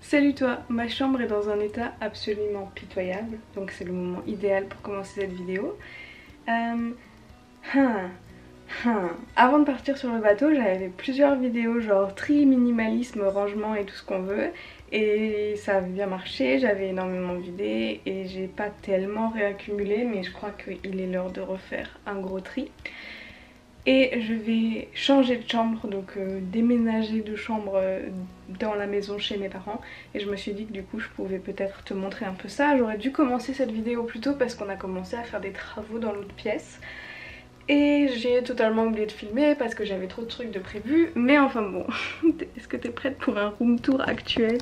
Salut toi, ma chambre est dans un état absolument pitoyable, donc c'est le moment idéal pour commencer cette vidéo. Euh, hein, Avant de partir sur le bateau, j'avais fait plusieurs vidéos genre tri, minimalisme, rangement et tout ce qu'on veut. Et ça avait bien marché, j'avais énormément vidé et j'ai pas tellement réaccumulé, mais je crois qu'il est l'heure de refaire un gros tri. Et je vais changer de chambre, donc déménager de chambre dans la maison chez mes parents. Et je me suis dit que du coup je pouvais peut-être te montrer un peu ça. J'aurais dû commencer cette vidéo plus tôt parce qu'on a commencé à faire des travaux dans l'autre pièce. Et j'ai totalement oublié de filmer parce que j'avais trop de trucs de prévu. Mais enfin bon, est-ce que t'es prête pour un room tour actuel?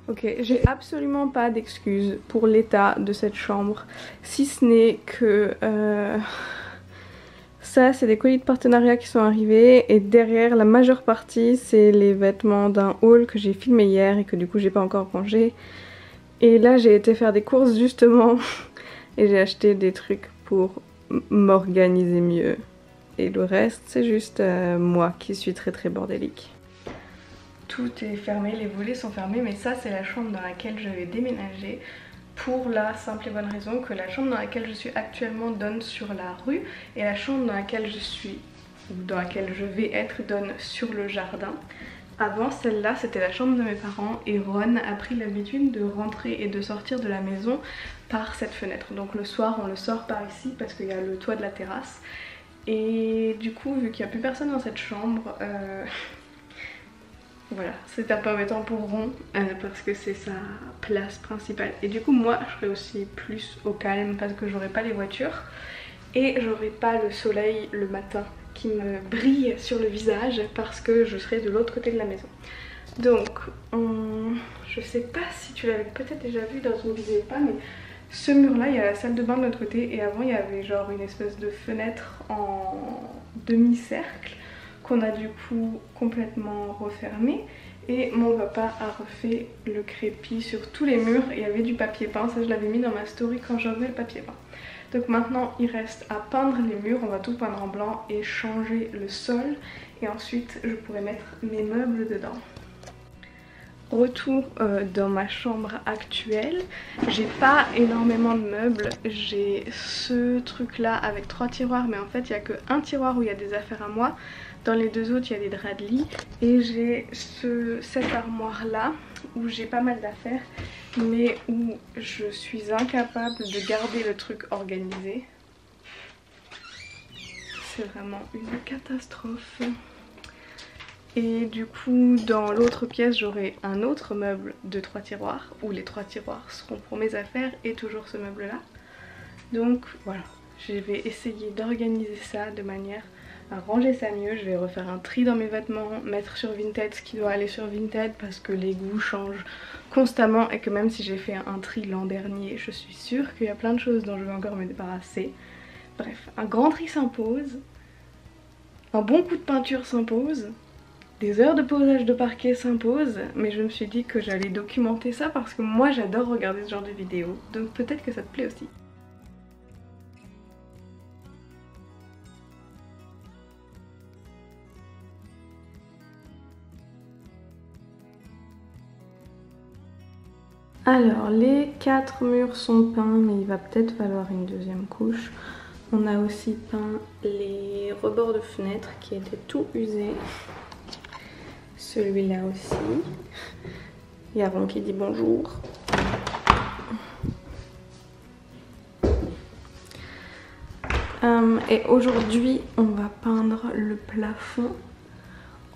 Ok, j'ai absolument pas d'excuses pour l'état de cette chambre, si ce n'est que... Ça, c'est des colis de partenariat qui sont arrivés et derrière, la majeure partie, c'est les vêtements d'un haul que j'ai filmé hier et que du coup, j'ai pas encore rangé. Et là, j'ai été faire des courses justement et j'ai acheté des trucs pour m'organiser mieux. Et le reste, c'est juste moi qui suis très bordélique. Tout est fermé, les volets sont fermés, mais ça, c'est la chambre dans laquelle je vais déménager. Pour la simple et bonne raison que la chambre dans laquelle je suis actuellement donne sur la rue et la chambre dans laquelle je suis, ou dans laquelle je vais être, donne sur le jardin. Avant celle-là c'était la chambre de mes parents et Ron a pris l'habitude de rentrer et de sortir de la maison par cette fenêtre. Donc le soir on le sort par ici parce qu'il y a le toit de la terrasse. Et du coup vu qu'il n'y a plus personne dans cette chambre, voilà, c'est un peu embêtant pour Ron parce que c'est sa place principale. Et du coup moi je serai aussi plus au calme parce que j'aurai pas les voitures et j'aurai pas le soleil le matin qui me brille sur le visage parce que je serai de l'autre côté de la maison. Donc je sais pas si tu l'avais peut-être déjà vu dans une vidéo ou pas, mais ce mur là il y a la salle de bain de l'autre côté et avant il y avait genre une espèce de fenêtre en demi-cercle qu'on a du coup complètement refermé et mon papa a refait le crépi sur tous les murs. Il y avait du papier peint, ça je l'avais mis dans ma story quand j'enlevais le papier peint. Donc maintenant il reste à peindre les murs, on va tout peindre en blanc et changer le sol et ensuite je pourrai mettre mes meubles dedans. Retour dans ma chambre actuelle, j'ai pas énormément de meubles, j'ai ce truc là avec 3 tiroirs mais en fait il n'y a qu'un tiroir où il y a des affaires à moi, dans les deux autres il y a des draps de lit et j'ai cette armoire là où j'ai pas mal d'affaires mais où je suis incapable de garder le truc organisé. C'est vraiment une catastrophe. Et du coup dans l'autre pièce j'aurai un autre meuble de 3 tiroirs où les 3 tiroirs seront pour mes affaires et toujours ce meuble là. Donc voilà, je vais essayer d'organiser ça de manière à ranger ça mieux. Je vais refaire un tri dans mes vêtements, mettre sur Vinted ce qui doit aller sur Vinted parce que les goûts changent constamment et que même si j'ai fait un tri l'an dernier, je suis sûre qu'il y a plein de choses dont je vais encore me débarrasser. Bref, un grand tri s'impose, un bon coup de peinture s'impose. Des heures de posage de parquet s'imposent, mais je me suis dit que j'allais documenter ça parce que moi j'adore regarder ce genre de vidéos, donc peut-être que ça te plaît aussi. Alors les 4 murs sont peints mais il va peut-être falloir une deuxième couche. On a aussi peint les rebords de fenêtres qui étaient tout usés. Celui-là aussi. Il y a Ron qui dit bonjour. Et aujourd'hui on va peindre le plafond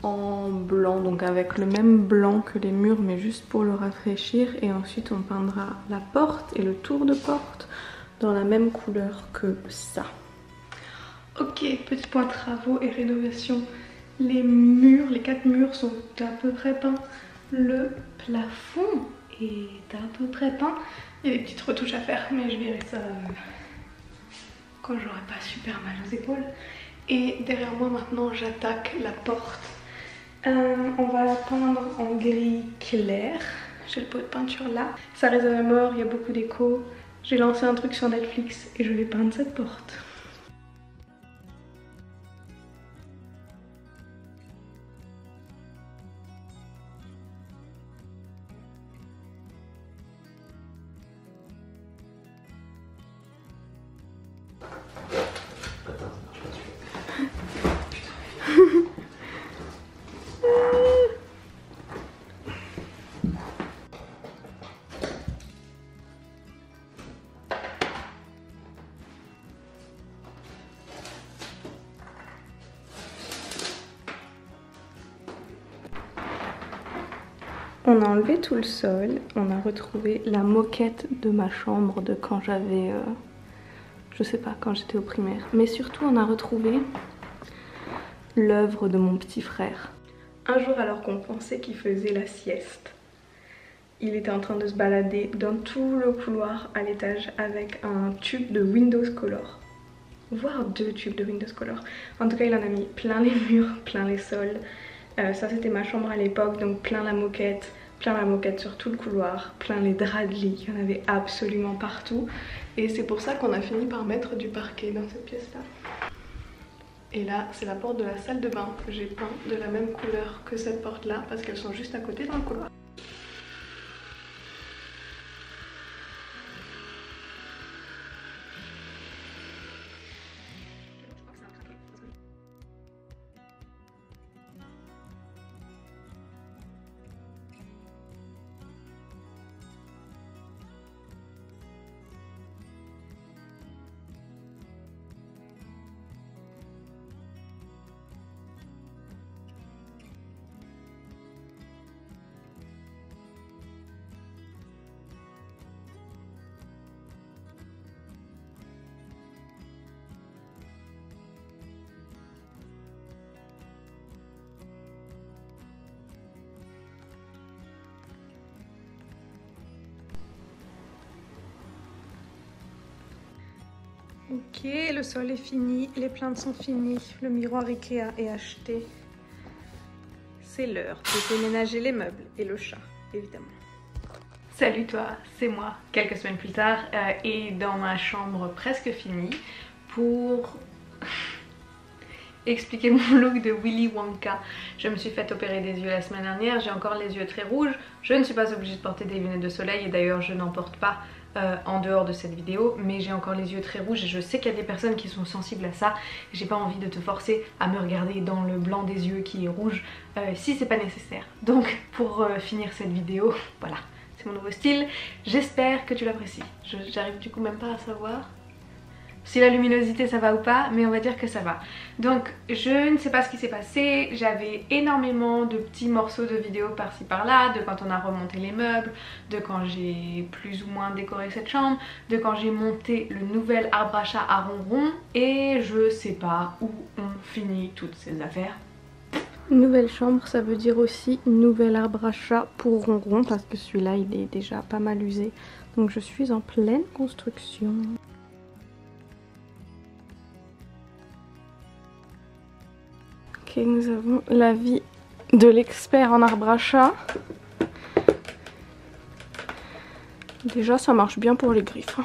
en blanc, donc avec le même blanc que les murs mais juste pour le rafraîchir, et ensuite on peindra la porte et le tour de porte dans la même couleur que ça. Ok, petit point travaux et rénovation. Les murs, les 4 murs sont à peu près peints. Le plafond est à peu près peint. Il y a des petites retouches à faire mais je verrai ça quand j'aurai pas super mal aux épaules. Et derrière moi maintenant j'attaque la porte. On va la peindre en gris clair. J'ai le pot de peinture là. Ça résonne à mort, il y a beaucoup d'écho. J'ai lancé un truc sur Netflix et je vais peindre cette porte. On a enlevé tout le sol, on a retrouvé la moquette de ma chambre de quand j'avais, je sais pas, quand j'étais au primaire. Mais surtout on a retrouvé l'œuvre de mon petit frère. Un jour, alors qu'on pensait qu'il faisait la sieste, il était en train de se balader dans tout le couloir à l'étage avec un tube de Windows Color. Voire 2 tubes de Windows Color. En tout cas, il en a mis plein les murs, plein les sols. Ça, c'était ma chambre à l'époque, donc plein la moquette sur tout le couloir, plein les draps de lit, il y en avait absolument partout. Et c'est pour ça qu'on a fini par mettre du parquet dans cette pièce-là. Et là, c'est la porte de la salle de bain que j'ai peint de la même couleur que cette porte-là parce qu'elles sont juste à côté dans le couloir. Ok, le sol est fini, les plaintes sont finies, le miroir Ikea est acheté. C'est l'heure de déménager les meubles et le chat, évidemment. Salut toi, c'est moi, quelques semaines plus tard, et dans ma chambre presque finie pour expliquer mon look de Willy Wonka. Je me suis fait opérer des yeux la semaine dernière, j'ai encore les yeux très rouges, je ne suis pas obligée de porter des lunettes de soleil et d'ailleurs je n'en porte pas en dehors de cette vidéo, mais j'ai encore les yeux très rouges et je sais qu'il y a des personnes qui sont sensibles à ça. J'ai pas envie de te forcer à me regarder dans le blanc des yeux qui est rouge si c'est pas nécessaire. Donc pour finir cette vidéo, voilà, c'est mon nouveau style, j'espère que tu l'apprécies. J'arrive du coup même pas à savoir si la luminosité ça va ou pas, mais on va dire que ça va. Donc je ne sais pas ce qui s'est passé, j'avais énormément de petits morceaux de vidéos par-ci par-là, de quand on a remonté les meubles, de quand j'ai plus ou moins décoré cette chambre, de quand j'ai monté le nouvel arbre à chat à ronron, et je sais pas où on finit toutes ces affaires. Nouvelle chambre, ça veut dire aussi nouvel arbre à chat pour ronron, parce que celui-là il est déjà pas mal usé, donc je suis en pleine construction. Ok, nous avons l'avis de l'expert en arbre à chat. Déjà ça marche bien pour les griffes.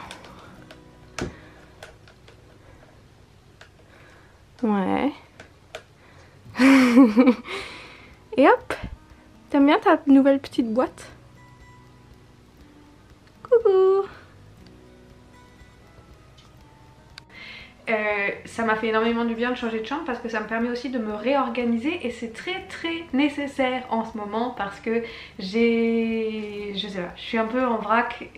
Ouais. Et hop, t'aimes bien ta nouvelle petite boîte? Coucou. Ça m'a fait énormément du bien de changer de chambre parce que ça me permet aussi de me réorganiser et c'est très nécessaire en ce moment parce que je sais pas, je suis un peu en vrac,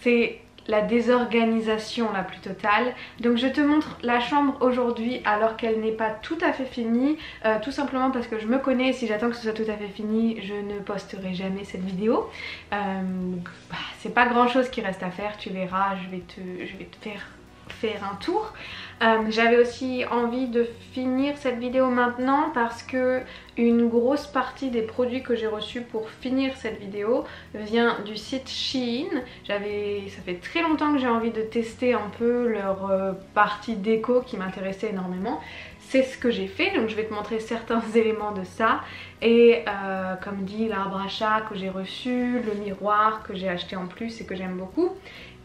c'est la désorganisation la plus totale. Donc je te montre la chambre aujourd'hui alors qu'elle n'est pas tout à fait finie, tout simplement parce que je me connais, si j'attends que ce soit tout à fait fini je ne posterai jamais cette vidéo. C'est pas grand chose qui reste à faire, tu verras, je vais te faire un tour. J'avais aussi envie de finir cette vidéo maintenant parce que une grosse partie des produits que j'ai reçus pour finir cette vidéo vient du site Shein. Ça fait très longtemps que j'ai envie de tester un peu leur partie déco qui m'intéressait énormément. C'est ce que j'ai fait, donc je vais te montrer certains éléments de ça. Et comme dit, l'arbre à chat que j'ai reçu, le miroir que j'ai acheté en plus et que j'aime beaucoup.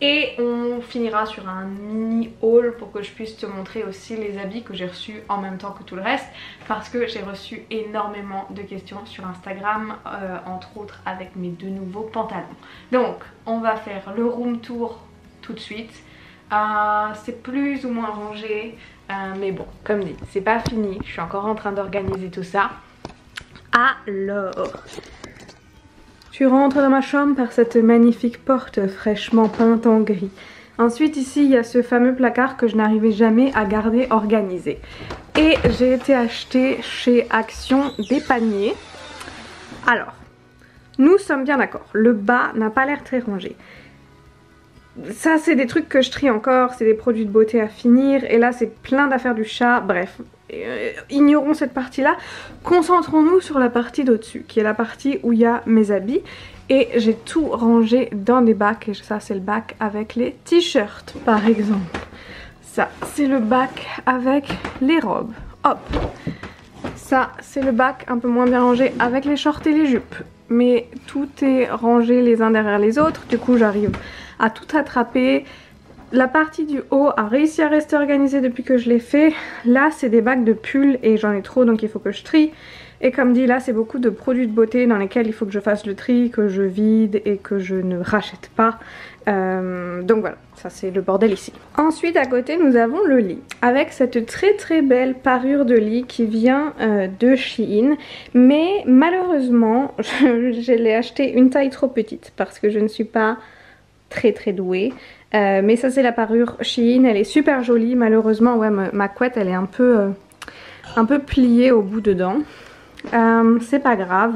Et on finira sur un mini haul pour que je puisse te montrer aussi les habits que j'ai reçus en même temps que tout le reste. Parce que j'ai reçu énormément de questions sur Instagram, entre autres avec mes 2 nouveaux pantalons. Donc on va faire le room tour tout de suite. C'est plus ou moins rangé, mais bon, comme dit, c'est pas fini. Je suis encore en train d'organiser tout ça. Alors... Tu rentres dans ma chambre par cette magnifique porte fraîchement peinte en gris. Ensuite ici il y a ce fameux placard que je n'arrivais jamais à garder organisé. Et j'ai été acheter chez Action des paniers. Alors, Nous sommes bien d'accord, le bas n'a pas l'air très rangé. Ça c'est des trucs que je trie encore, c'est des produits de beauté à finir et là c'est plein d'affaires du chat, bref. Ignorons cette partie là, concentrons-nous sur la partie d'au-dessus qui est la partie où il y a mes habits et j'ai tout rangé dans des bacs et ça c'est le bac avec les t-shirts par exemple. Ça c'est le bac avec les robes, hop. Ça c'est le bac un peu moins bien rangé avec les shorts et les jupes. Mais tout est rangé les uns derrière les autres, du coup j'arrive à tout attraper. La partie du haut a réussi à rester organisée depuis que je l'ai fait. Là c'est des bacs de pulls et j'en ai trop donc il faut que je trie. Et comme dit là c'est beaucoup de produits de beauté dans lesquels il faut que je fasse le tri, que je vide et que je ne rachète pas. Donc voilà, ça c'est le bordel ici. Ensuite à côté nous avons le lit avec cette très belle parure de lit qui vient de Shein, mais malheureusement je l'ai acheté une taille trop petite parce que je ne suis pas très douée. Mais ça c'est la parure Shein, elle est super jolie. Malheureusement ouais ma couette elle est un peu pliée au bout dedans. C'est pas grave,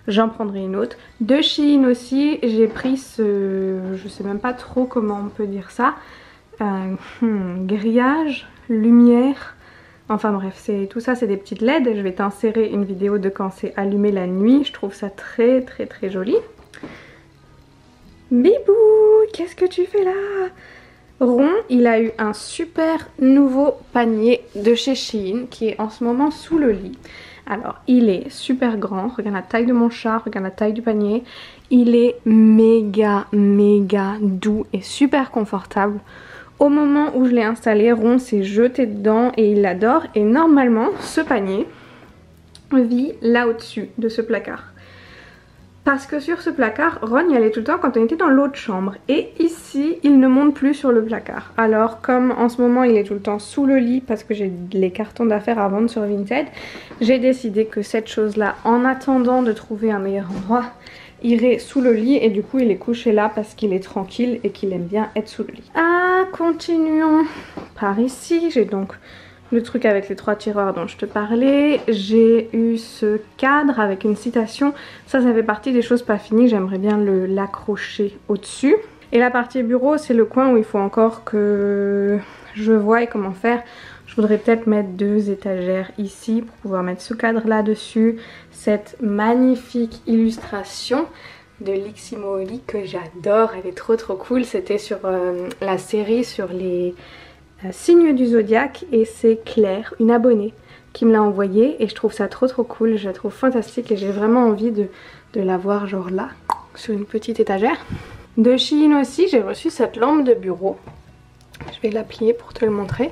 j'en prendrai une autre. De Shein aussi, j'ai pris ce... je sais même pas trop comment on peut dire ça. Grillage, lumière, enfin bref, tout ça c'est des petites LED. Je vais t'insérer une vidéo de quand c'est allumé la nuit. Je trouve ça très joli. Bibou, qu'est-ce que tu fais là? Ron, il a eu un super nouveau panier de chez Shein qui est en ce moment sous le lit. Alors il est super grand, regarde la taille de mon chat, regarde la taille du panier. Il est méga doux et super confortable. Au moment où je l'ai installé, Ron s'est jeté dedans et il l'adore. Et normalement ce panier vit là au-dessus de ce placard. Parce que sur ce placard, Ron y allait tout le temps quand on était dans l'autre chambre. Et ici, il ne monte plus sur le placard. Alors comme en ce moment il est tout le temps sous le lit parce que j'ai les cartons d'affaires à vendre sur Vinted, j'ai décidé que cette chose-là, en attendant de trouver un meilleur endroit, irait sous le lit. Et du coup il est couché là parce qu'il est tranquille et qu'il aime bien être sous le lit. Ah, continuons par ici. J'ai donc le truc avec les 3 tiroirs dont je te parlais. J'ai eu ce cadre avec une citation. Ça fait partie des choses pas finies. J'aimerais bien l'accrocher au-dessus. Et la partie bureau, c'est le coin où il faut encore que je voie comment faire. Je voudrais peut-être mettre 2 étagères ici pour pouvoir mettre ce cadre là dessus. Cette magnifique illustration de Liximo Oli que j'adore. Elle est trop cool. C'était sur la série sur les... signes du zodiaque et c'est Claire, une abonnée, qui me l'a envoyé et je trouve ça trop cool, je la trouve fantastique et j'ai vraiment envie de la voir genre là, sur une petite étagère. De Shein aussi, j'ai reçu cette lampe de bureau, je vais la plier pour te le montrer.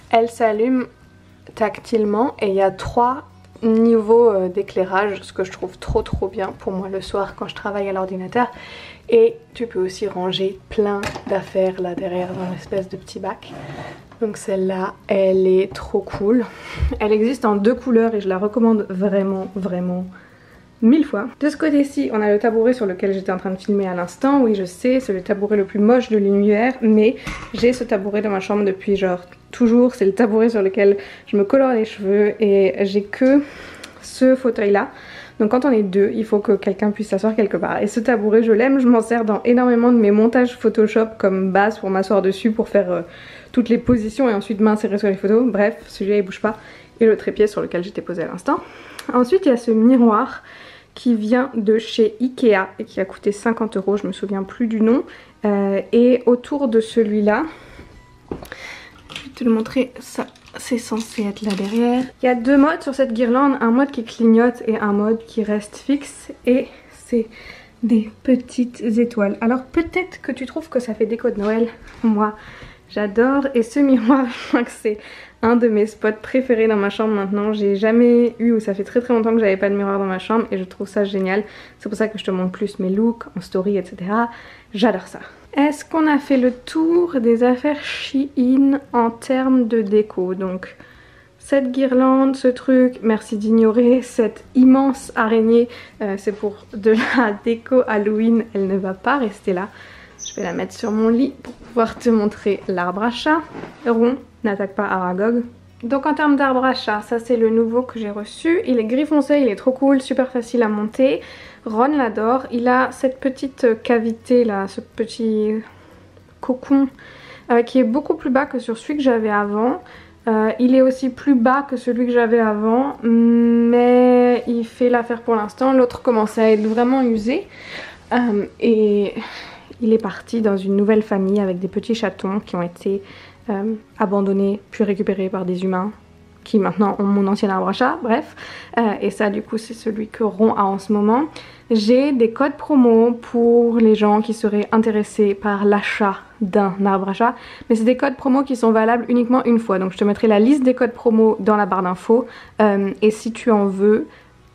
Elle s'allume tactilement et il y a 3 niveaux d'éclairage, ce que je trouve trop bien pour moi le soir quand je travaille à l'ordinateur. Et tu peux aussi ranger plein d'affaires là derrière dans l'espèce de petit bac. Donc celle-là, elle est trop cool. Elle existe en 2 couleurs et je la recommande vraiment 1000 fois. De ce côté-ci, on a le tabouret sur lequel j'étais en train de filmer à l'instant. Oui, je sais, c'est le tabouret le plus moche de l'univers, mais j'ai ce tabouret dans ma chambre depuis genre toujours. C'est le tabouret sur lequel je me colore les cheveux et j'ai que ce fauteuil-là. Donc quand on est 2, il faut que quelqu'un puisse s'asseoir quelque part. Et ce tabouret, je l'aime, je m'en sers dans énormément de mes montages Photoshop comme base pour m'asseoir dessus, pour faire toutes les positions et ensuite m'insérer sur les photos. Bref, celui-là il bouge pas. Et le trépied sur lequel j'étais posée à l'instant. Ensuite il y a ce miroir qui vient de chez Ikea et qui a coûté 50 €, je me souviens plus du nom. Et autour de celui-là, je vais te le montrer, ça c'est censé être là derrière. Il y a 2 modes sur cette guirlande, un mode qui clignote et un mode qui reste fixe. Et c'est des petites étoiles. Alors peut-être que tu trouves que ça fait déco de Noël. Moi j'adore. Et ce miroir, je crois que c'est un de mes spots préférés dans ma chambre maintenant. J'ai jamais eu, ou ça fait très longtemps que j'avais pas de miroir dans ma chambre et je trouve ça génial. C'est pour ça que je te montre plus mes looks en story, etc. J'adore ça. Est-ce qu'on a fait le tour des affaires Shein en termes de déco? Donc cette guirlande, ce truc, merci d'ignorer cette immense araignée, c'est pour de la déco Halloween, elle ne va pas rester là. Je vais la mettre sur mon lit pour pouvoir te montrer l'arbre à chat. Ron, n'attaque pas Aragog. Donc en termes d'arbre à chat, ça c'est le nouveau que j'ai reçu. Il est gris foncé, il est trop cool, super facile à monter. Ron l'adore. Il a cette petite cavité là, ce petit cocon qui est beaucoup plus bas que sur celui que j'avais avant. Il est aussi plus bas que celui que j'avais avant, mais il fait l'affaire pour l'instant. L'autre commence à être vraiment usé et il est parti dans une nouvelle famille avec des petits chatons qui ont été abandonnés puis récupérés par des humains qui maintenant ont mon ancien arbre à chat, bref. Et ça du coup c'est celui que Ron a en ce moment. J'ai des codes promo pour les gens qui seraient intéressés par l'achat d'un arbre à chat, mais c'est des codes promo qui sont valables uniquement une fois, donc je te mettrai la liste des codes promo dans la barre d'infos, et si tu en veux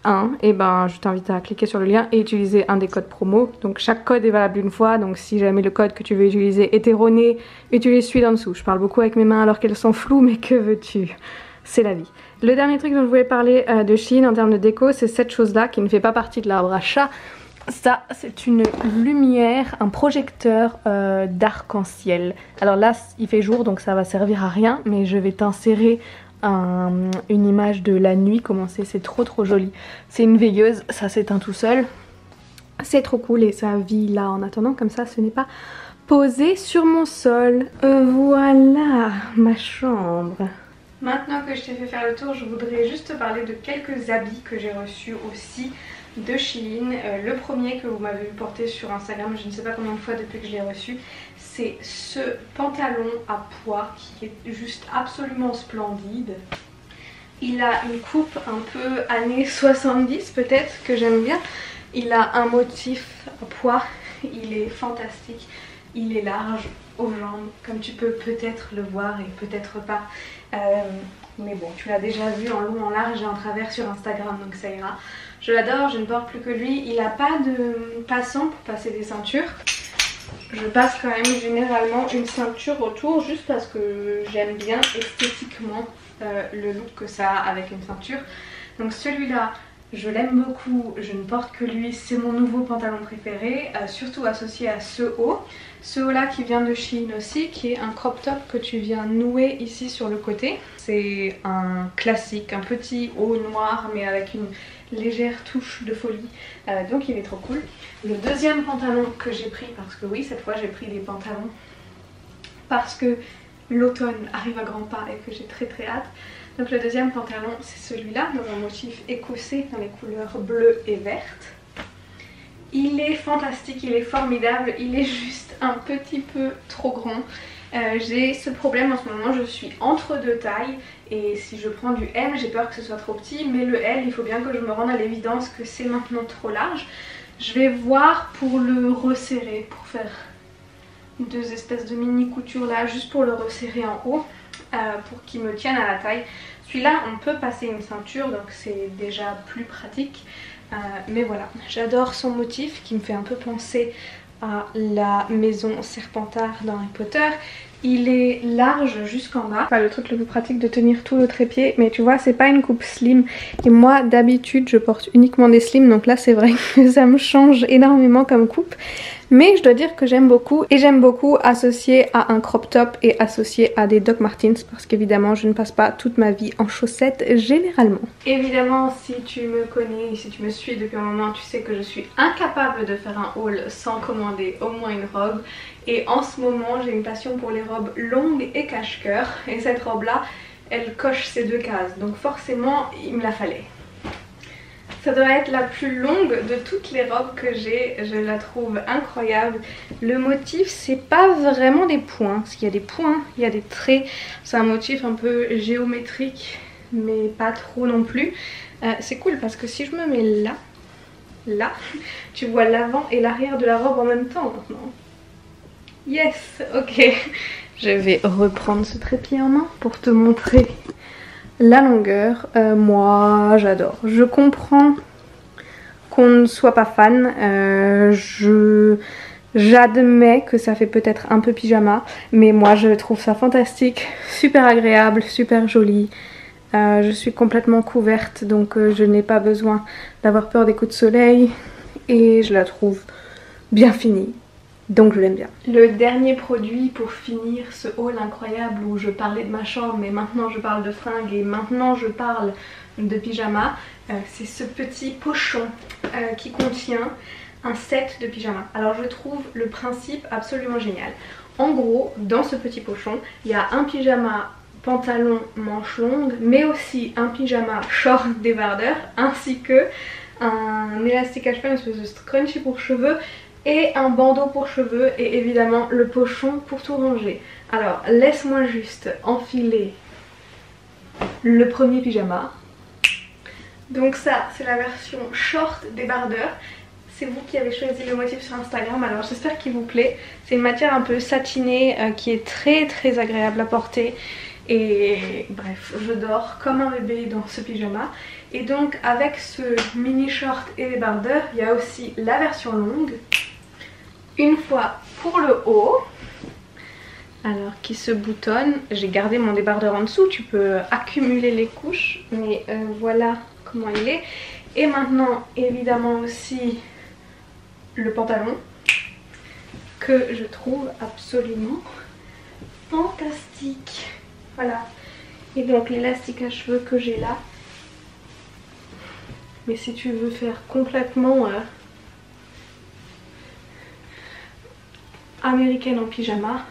un, et ben je t'invite à cliquer sur le lien et utiliser un des codes promo. Donc chaque code est valable une fois, donc si jamais le code que tu veux utiliser est erroné, utilise celui d'en dessous. Je parle beaucoup avec mes mains alors qu'elles sont floues, mais que veux-tu, c'est la vie. Le dernier truc dont je voulais parler de Shein en termes de déco, c'est cette chose là qui ne fait pas partie de l'arbre à chat. Ça c'est une lumière, un projecteur d'arc-en-ciel. Alors là il fait jour donc ça va servir à rien, mais je vais t'insérer une image de la nuit commencer, c'est trop joli. C'est une veilleuse, ça s'éteint tout seul. C'est trop cool et ça vit là en attendant, comme ça ce n'est pas posé sur mon sol. Voilà ma chambre. Maintenant que je t'ai fait faire le tour, je voudrais juste te parler de quelques habits que j'ai reçus aussi de Shein. Le premier que vous m'avez vu porter sur Instagram, je ne sais pas combien de fois depuis que je l'ai reçu, c'est ce pantalon à pois qui est juste absolument splendide. Il a une coupe un peu années 70 peut-être, que j'aime bien. Il a un motif à pois, il est fantastique. Il est large aux jambes, comme tu peux peut-être le voir et peut-être pas. Mais bon, tu l'as déjà vu en long, en large et en travers sur Instagram, donc ça ira. Je l'adore, je ne porte plus que lui. Il n'a pas de passant pour passer des ceintures. Je passe quand même généralement une ceinture autour juste parce que j'aime bien esthétiquement le look que ça a avec une ceinture. Donc celui-là, je l'aime beaucoup, je ne porte que lui, c'est mon nouveau pantalon préféré, surtout associé à ce haut. Ce haut là qui vient de Shein aussi, qui est un crop top que tu viens nouer ici sur le côté. C'est un classique, un petit haut noir mais avec une légère touche de folie, donc il est trop cool. Le deuxième pantalon que j'ai pris, parce que oui cette fois j'ai pris des pantalons parce que l'automne arrive à grands pas et que j'ai très hâte. Donc le deuxième pantalon c'est celui-là dans un motif écossais dans les couleurs bleues et vertes. Il est fantastique, il est formidable, il est juste un petit peu trop grand. J'ai ce problème en ce moment, je suis entre deux tailles et si je prends du M j'ai peur que ce soit trop petit, mais le L il faut bien que je me rende à l'évidence que c'est maintenant trop large. Je vais voir pour le resserrer, pour faire deux espèces de mini coutures là juste pour le resserrer en haut pour qu'il me tienne à la taille. Celui-là on peut passer une ceinture donc c'est déjà plus pratique, mais voilà, j'adore son motif qui me fait un peu penser à la maison Serpentard dans Harry Potter. Il est large jusqu'en bas, pas le truc le plus pratique de tenir tout le trépied, mais tu vois c'est pas une coupe slim et moi d'habitude je porte uniquement des slims, donc là c'est vrai que ça me change énormément comme coupe. Mais je dois dire que j'aime beaucoup, et j'aime beaucoup associé à un crop top et associé à des Doc Martens parce qu'évidemment je ne passe pas toute ma vie en chaussettes généralement. Évidemment si tu me connais, si tu me suis depuis un moment, tu sais que je suis incapable de faire un haul sans commander au moins une robe. Et en ce moment j'ai une passion pour les robes longues et cache-cœur et cette robe là elle coche ces deux cases, donc forcément il me la fallait. Ça doit être la plus longue de toutes les robes que j'ai, je la trouve incroyable. Le motif c'est pas vraiment des points, parce qu'il y a des points, il y a des traits, c'est un motif un peu géométrique mais pas trop non plus. C'est cool parce que si je me mets là, tu vois l'avant et l'arrière de la robe en même temps maintenant. Yes, ok. Je vais reprendre ce trépied en main pour te montrer la longueur. Moi j'adore. Je comprends qu'on ne soit pas fan. J'admets que ça fait peut-être un peu pyjama, mais moi je trouve ça fantastique, super agréable, super joli. Je suis complètement couverte donc je n'ai pas besoin d'avoir peur des coups de soleil et je la trouve bien finie. donc je l'aime bien. Le dernier produit pour finir ce haul incroyable où je parlais de ma chambre mais maintenant je parle de fringues et maintenant je parle de pyjama, c'est ce petit pochon qui contient un set de pyjama. Alors je trouve le principe absolument génial. En gros, dans ce petit pochon, il y a un pyjama pantalon manche longue, mais aussi un pyjama short débardeur, ainsi que un élastique à cheveux, une espèce de scrunchie pour cheveux et un bandeau pour cheveux et évidemment le pochon pour tout ranger. Alors laisse-moi juste enfiler le premier pyjama. Donc ça c'est la version short débardeur. C'est vous qui avez choisi le motif sur Instagram, alors j'espère qu'il vous plaît. C'est une matière un peu satinée qui est très agréable à porter. Et bref, je dors comme un bébé dans ce pyjama. Et donc avec ce mini short et débardeur, il y a aussi la version longue. Une fois pour le haut, alors qui se boutonne. J'ai gardé mon débardeur en dessous, tu peux accumuler les couches. Mais voilà comment il est. Et maintenant évidemment aussi le pantalon que je trouve absolument fantastique. Voilà. Et donc l'élastique à cheveux que j'ai là. Mais si tu veux faire complètement américaine en pyjama,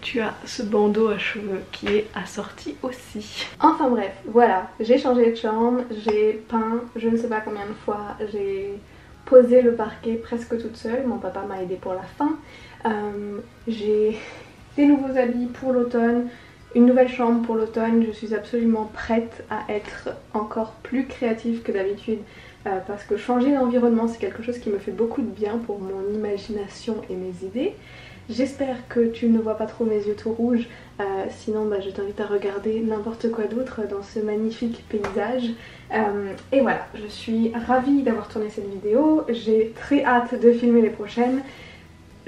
tu as ce bandeau à cheveux qui est assorti aussi. Enfin bref, voilà, j'ai changé de chambre, j'ai peint je ne sais pas combien de fois, j'ai posé le parquet presque toute seule, mon papa m'a aidé pour la fin. J'ai des nouveaux habits pour l'automne, une nouvelle chambre pour l'automne, je suis absolument prête à être encore plus créative que d'habitude parce que changer d'environnement c'est quelque chose qui me fait beaucoup de bien pour mon imagination et mes idées. J'espère que tu ne vois pas trop mes yeux tout rouges, sinon je t'invite à regarder n'importe quoi d'autre dans ce magnifique paysage. Et voilà, je suis ravie d'avoir tourné cette vidéo, j'ai très hâte de filmer les prochaines.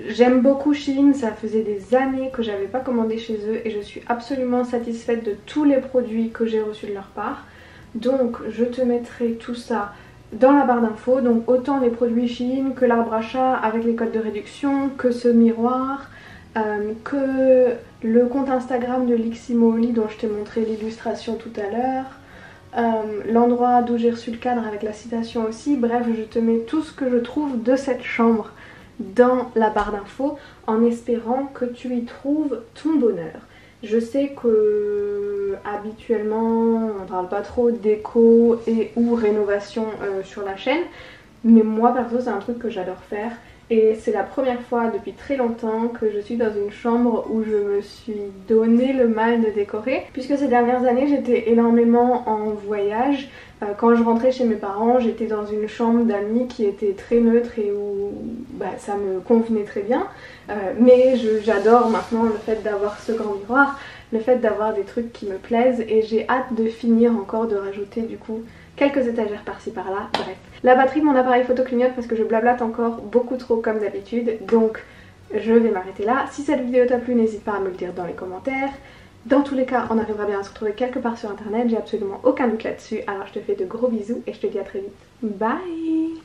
J'aime beaucoup Shein, ça faisait des années que j'avais pas commandé chez eux et je suis absolument satisfaite de tous les produits que j'ai reçus de leur part. Donc je te mettrai tout ça dans la barre d'infos, donc autant les produits Shein que l'arbre à chat avec les codes de réduction, que ce miroir, que le compte Instagram de Liximooli dont je t'ai montré l'illustration tout à l'heure, l'endroit d'où j'ai reçu le cadre avec la citation aussi. Bref, je te mets tout ce que je trouve de cette chambre dans la barre d'infos en espérant que tu y trouves ton bonheur. Je sais que habituellement on parle pas trop déco et ou rénovation sur la chaîne, mais moi perso c'est un truc que j'adore faire et c'est la première fois depuis très longtemps que je suis dans une chambre où je me suis donné le mal de décorer, puisque ces dernières années j'étais énormément en voyage. Quand je rentrais chez mes parents, j'étais dans une chambre d'amis qui était très neutre et où ça me convenait très bien. Mais j'adore maintenant le fait d'avoir ce grand miroir, le fait d'avoir des trucs qui me plaisent et j'ai hâte de finir encore de rajouter du coup quelques étagères par-ci par-là, bref. La batterie de mon appareil photo clignote parce que je blablate encore beaucoup trop comme d'habitude, donc je vais m'arrêter là. Si cette vidéo t'a plu, n'hésite pas à me le dire dans les commentaires. Dans tous les cas, on arrivera bien à se retrouver quelque part sur internet, j'ai absolument aucun doute là-dessus. Alors je te fais de gros bisous et je te dis à très vite. Bye!